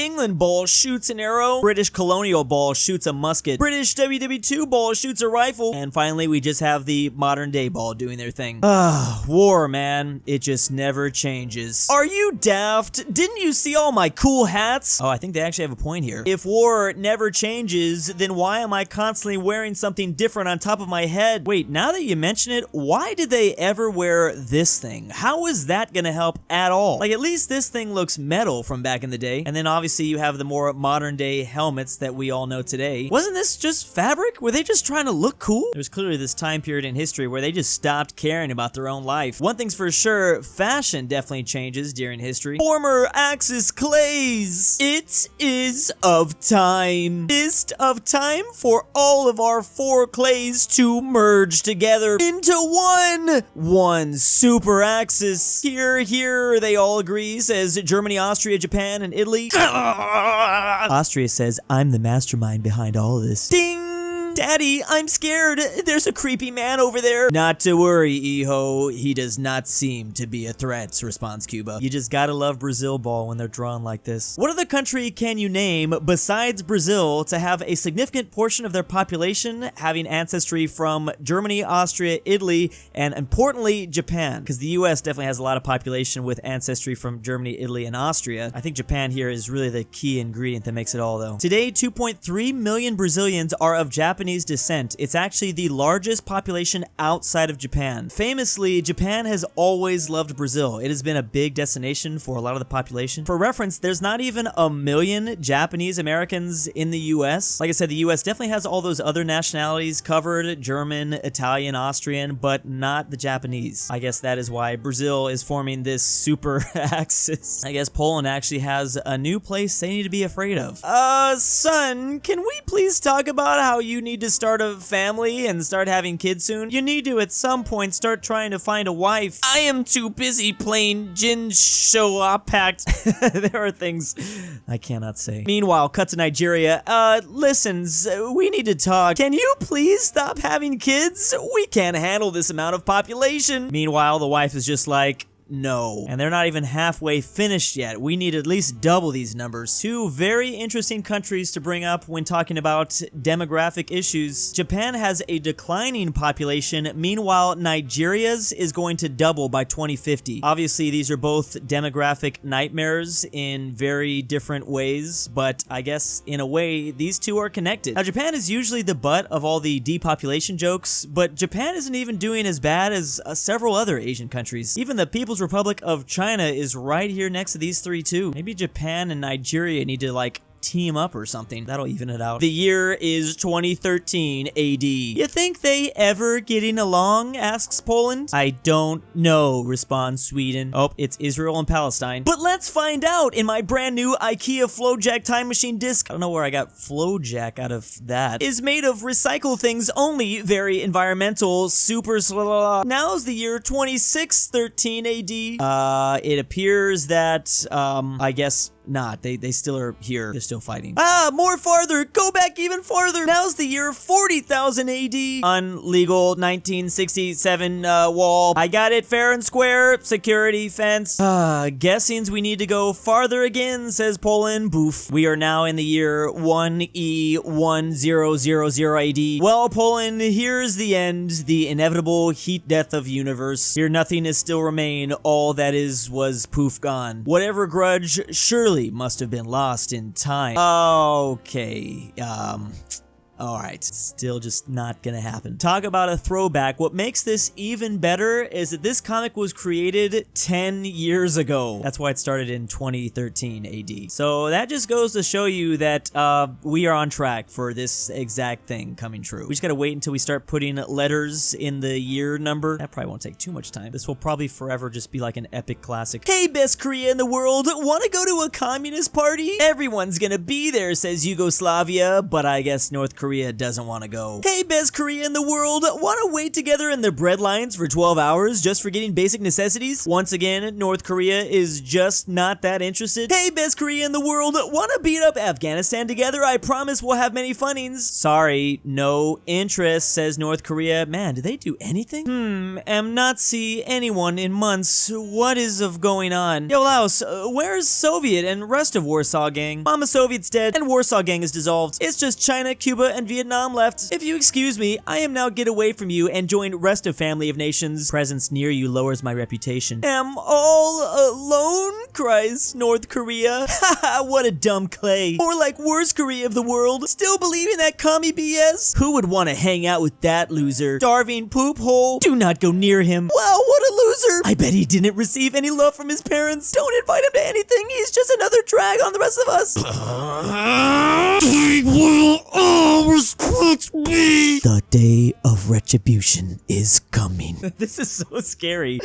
England ball shoots an arrow. British colonial ball shoots a musket. British WW2 ball shoots a rifle. And finally, we just have the modern day ball doing their thing. War, man. It just never changes. Are you daft? Didn't you see all my cool hats? Oh, I think they actually have a point here. If war never changes, then why am I constantly wearing something different on top of my head? Wait, now that you mention it, why did they ever wear this thing? How is that gonna help at all? Like, at least this thing looks metal from back in the day. And then obviously you have the more modern day helmets that we all know today. Wasn't this just fabric? Were they just trying to look cool? There's clearly this time period in history where they just stopped caring about their own life. One thing's for sure, fashion definitely changes during history. Former Axis clays. It is of time. Ist of time for all of our 4 clays to merge together into one super axis. Here, they all agree, says Germany, Austria, Japan, and Italy. Austria says, I'm the mastermind behind all of this. Ding! Daddy, I'm scared. There's a creepy man over there. Not to worry, Iho. He does not seem to be a threat, responds Cuba. You just gotta love Brazil ball when they're drawn like this. What other country can you name besides Brazil to have a significant portion of their population having ancestry from Germany, Austria, Italy, and importantly, Japan? Because the US definitely has a lot of population with ancestry from Germany, Italy, and Austria. I think Japan here is really the key ingredient that makes it all, though. Today, 2.3 million Brazilians are of Japanese descent. It's actually the largest population outside of Japan. Famously, Japan has always loved Brazil. It has been a big destination for a lot of the population. For reference, there's not even 1 million Japanese Americans in the US. Like I said, the US definitely has all those other nationalities covered, German, Italian, Austrian, but not the Japanese. I guess that is why Brazil is forming this super axis. I guess Poland actually has a new place they need to be afraid of. Son, can we please talk about how you need to start a family and start having kids soon? You need to at some point start trying to find a wife. I am too busy playing Jin Showa Pact. There are things I cannot say. Meanwhile, cut to Nigeria. Listens, we need to talk. Can you please stop having kids? We can't handle this amount of population. Meanwhile, the wife is just like, no. And they're not even halfway finished yet. We need at least double these numbers. 2 very interesting countries to bring up when talking about demographic issues. Japan has a declining population. Meanwhile, Nigeria's is going to double by 2050. Obviously, these are both demographic nightmares in very different ways, but I guess in a way, these two are connected. Now, Japan is usually the butt of all the depopulation jokes, but Japan isn't even doing as bad as several other Asian countries. Even the People's Republic of China is right here next to these 3 too. Maybe Japan and Nigeria need to like team up or something. That'll even it out. The year is 2013 AD. You think they ever getting along? Asks Poland. I don't know, responds Sweden. Oh, it's Israel and Palestine. But let's find out in my brand new IKEA FlowJack time machine disc. I don't know where I got FlowJack out of that. Is made of recycle things only, very environmental, super slow. Now's the year 2613 AD. It appears that, I guess not. They still are here. They're still fighting. More farther. Go back even farther. Now's the year 40,000 AD. Unlegal 1967 wall. I got it fair and square. Security fence. Guessings we need to go farther again, says Poland. Boof. We are now in the year 1E1000 AD. Well, Poland, here's the end. The inevitable heat death of universe. Here nothing is still remain. All that is was poof gone. Whatever grudge surely must have been lost in time. Okay, alright, still just not gonna happen. Talk about a throwback. What makes this even better is that this comic was created 10 years ago. That's why it started in 2013 AD. So that just goes to show you that we are on track for this exact thing coming true. We just gotta wait until we start putting letters in the year number. That probably won't take too much time. This will probably forever just be like an epic classic. Hey, best Korea in the world, wanna go to a communist party? Everyone's gonna be there, says Yugoslavia, but I guess North Korea Korea doesn't want to go. Hey, best Korea in the world, want to wait together in the bread lines for 12 hours just for getting basic necessities? Once again, North Korea is just not that interested. Hey, best Korea in the world, want to beat up Afghanistan together? I promise we'll have many funnings. Sorry, no interest, says North Korea. Man, do they do anything? Am not see anyone in months. What is of going on? Yo, Laos, where's Soviet and rest of Warsaw Gang? Mama Soviet's dead and Warsaw Gang is dissolved. It's just China, Cuba, and Vietnam left. If you excuse me, I am now get away from you and join rest of family of nations. Presence near you lowers my reputation. Am all alone? Cries North Korea. Haha, what a dumb clay. Or like worst Korea of the world. Still believing that commie BS? Who would want to hang out with that loser? Starving poop hole. Do not go near him. Wow, what a loser. I bet he didn't receive any love from his parents. Don't invite him to anything. He's just another drag on the rest of us. They will all respect me. The day of retribution is coming. This is so scary.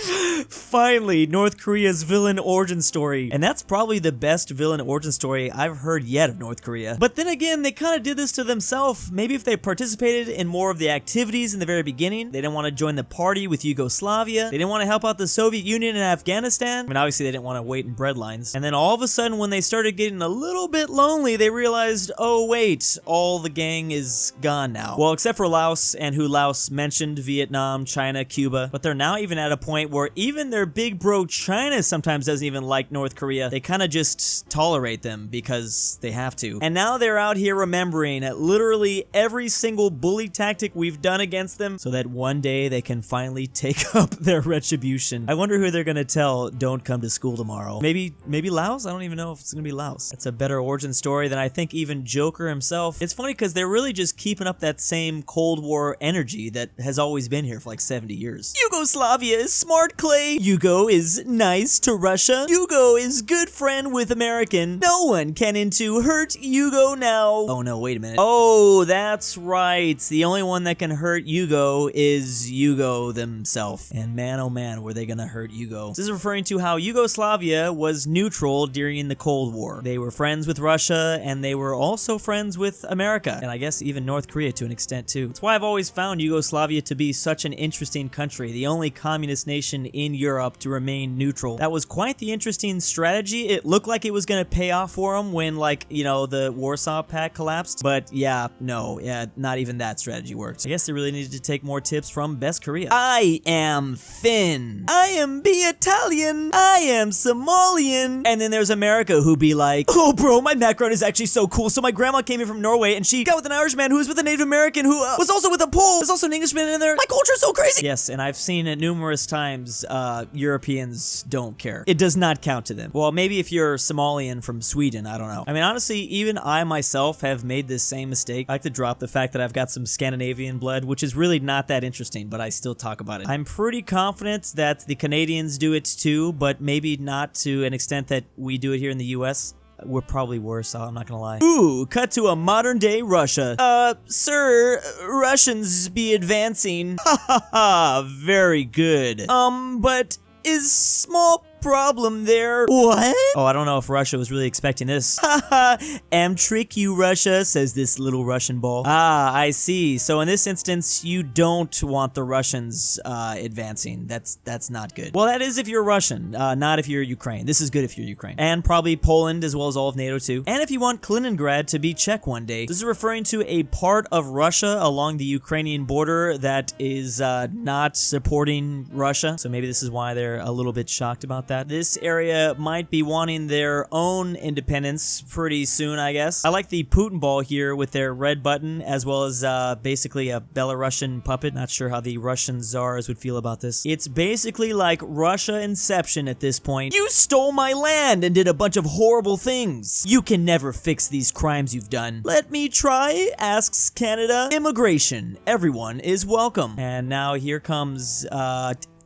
Finally, North Korea's villain origin story. And that's probably the best villain origin story I've heard yet of North Korea. But then again, they kind of did this to themselves. Maybe if they participated in more of the activities in the very beginning, they didn't want to join the party with Yugoslavia. They didn't want to help out the Soviet Union in Afghanistan. I mean, obviously they didn't want to wait in bread lines. And then all of a sudden, when they started getting a little bit lonely, they realized, oh wait, all the gang is gone now. Well, except for Laos, and who Laos mentioned, Vietnam, China, Cuba. But they're now even at a point where even their big bro China sometimes doesn't even like North Korea. They kind of just tolerate them because they have to. And now they're out here remembering literally every single bully tactic we've done against them so that one day they can finally take up their retribution. I wonder who they're gonna tell don't come to school tomorrow. Maybe Laos? I don't even know if it's gonna be Laos. It's a better origin story than I think even Joker himself. It's funny because they're really just keeping up that same Cold War energy that has always been here for like 70 years. Yugoslavia is smart, Clay. Yugo is nice to Russia. Yugo is good friend with American. No one can into hurt Yugo now. Oh no, wait a minute. Oh, that's right. The only one that can hurt Yugo is Yugo themselves. And man, oh man, were they gonna hurt Yugo. This is referring to how Yugoslavia was neutral during the Cold War. They were friends with Russia, and they were also friends with America, and I guess even North Korea to an extent too. That's why I've always found Yugoslavia to be such an interesting country, the only communist nation in Europe to remain neutral. That was quite the interesting strategy. It looked like it was gonna pay off for them when, like, you know, the Warsaw Pact collapsed, but yeah, no, not even that strategy worked. I guess they really needed to take more tips from best Korea. I am Finn. I am be Italian. I am Somalian. And then there's America who be like, oh bro, my background is actually so cool. So my grandma came in from Norway and she got with an Irishman who was with a Native American who was also with a Pole. There's also an Englishman in there. My culture is so crazy. Yes, and I've seen it numerous times. Europeans don't care. It does not count to them. Well, maybe if you're Somalian from Sweden, I don't know. I mean, honestly, even I myself have made this same mistake. I like to drop the fact that I've got some Scandinavian blood, which is really not that interesting, but I still talk about it. I'm pretty confident that the Canadians do it too, but maybe not to an extent that we do it here in the US. We're probably worse, I'm not gonna lie. Ooh, cut to a modern day Russia. Sir, Russians be advancing. Ha ha ha, very good. But is small problem there. What? Oh, I don't know if Russia was really expecting this. Haha, am trick you, Russia, says this little Russian ball. Ah, I see. So in this instance, you don't want the Russians advancing. That's not good. Well, that is if you're Russian, not if you're Ukraine. This is good if you're Ukraine. And probably Poland as well as all of NATO too. And if you want Kaliningrad to be Czech one day. This is referring to a part of Russia along the Ukrainian border that is not supporting Russia. So maybe this is why they're a little bit shocked about that. This area might be wanting their own independence pretty soon, I guess. I like the Putin ball here with their red button, as well as basically a Belarusian puppet. Not sure how the Russian czars would feel about this. It's basically like Russia Inception at this point. You stole my land and did a bunch of horrible things. You can never fix these crimes you've done. Let me try, asks Canada. Immigration. Everyone is welcome. And now here comes,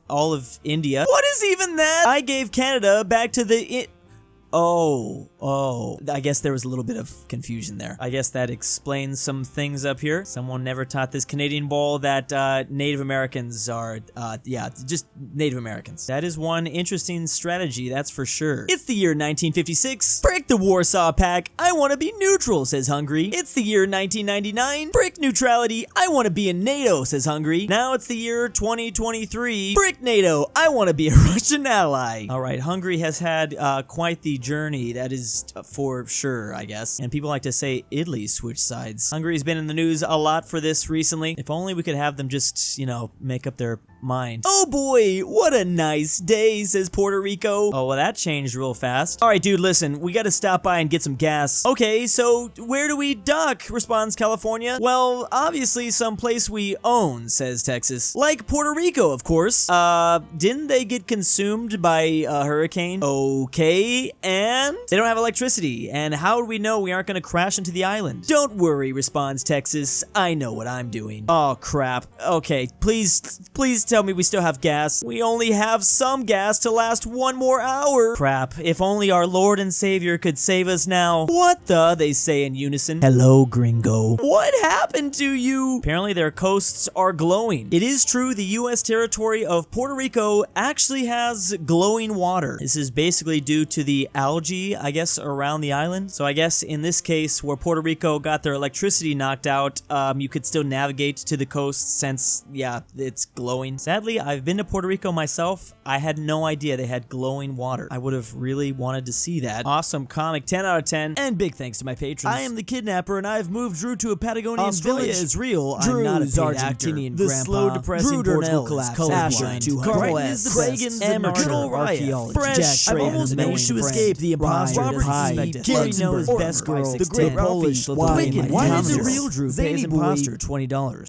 all of India. What is even that? I gave Canada back to the... Oh, Oh, I guess there was a little bit of confusion there. I guess that explains some things up here. Someone never taught this Canadian ball that Native Americans are, yeah, just Native Americans. That is one interesting strategy, that's for sure. It's the year 1956. Frick the Warsaw Pact, I want to be neutral, says Hungary. It's the year 1999. Frick neutrality, I want to be in NATO, says Hungary. Now it's the year 2023. Frick NATO, I want to be a Russian ally. All right, Hungary has had quite the journey, that is for sure, I guess. And people like to say Italy switched sides. Hungary's been in the news a lot for this recently. If only we could have them just, you know, make up their mind. Oh boy, what a nice day, says Puerto Rico. Oh, well, that changed real fast. All right, dude, listen, we gotta stop by and get some gas. Okay, so where do we dock, responds California. Well, obviously someplace we own, says Texas. Like Puerto Rico, of course. Didn't they get consumed by a hurricane? Okay, and they don't have electricity, and how do we know we aren't gonna crash into the island? Don't worry, responds Texas. I know what I'm doing. Oh, crap. Okay, please tell me we still have gas. We only have some gas to last one more hour. Crap, if only our Lord and Savior could save us now. What the? They say in unison. Hello, gringo. What happened to you? Apparently their coasts are glowing. It is true, the U.S. territory of Puerto Rico actually has glowing water. This is basically due to the algae, I guess, around the island. So I guess in this case, where Puerto Rico got their electricity knocked out, you could still navigate to the coast since, yeah, it's glowing. Sadly, I've been to Puerto Rico myself. I had no idea they had glowing water. I would have really wanted to see that. Awesome comic, 10 out of 10, and big thanks to my patrons. I am the kidnapper, and I've moved Drew to a Patagonian village. Is real. I'm not a Argentinian the grandpa. slow depressing Drew Portugal Durnil collapse. colorblind. Carmel Saida, Amateur, GoodOldRyah, Archaeology, Phresh. I've Traven, almost managed to escape the imposter. RyeThePie, KirinoIsBestGirl, The TheGreatRalphy, Polish-Lithuanian Why.did.the.real.Drew.pay.his.imposter, $20.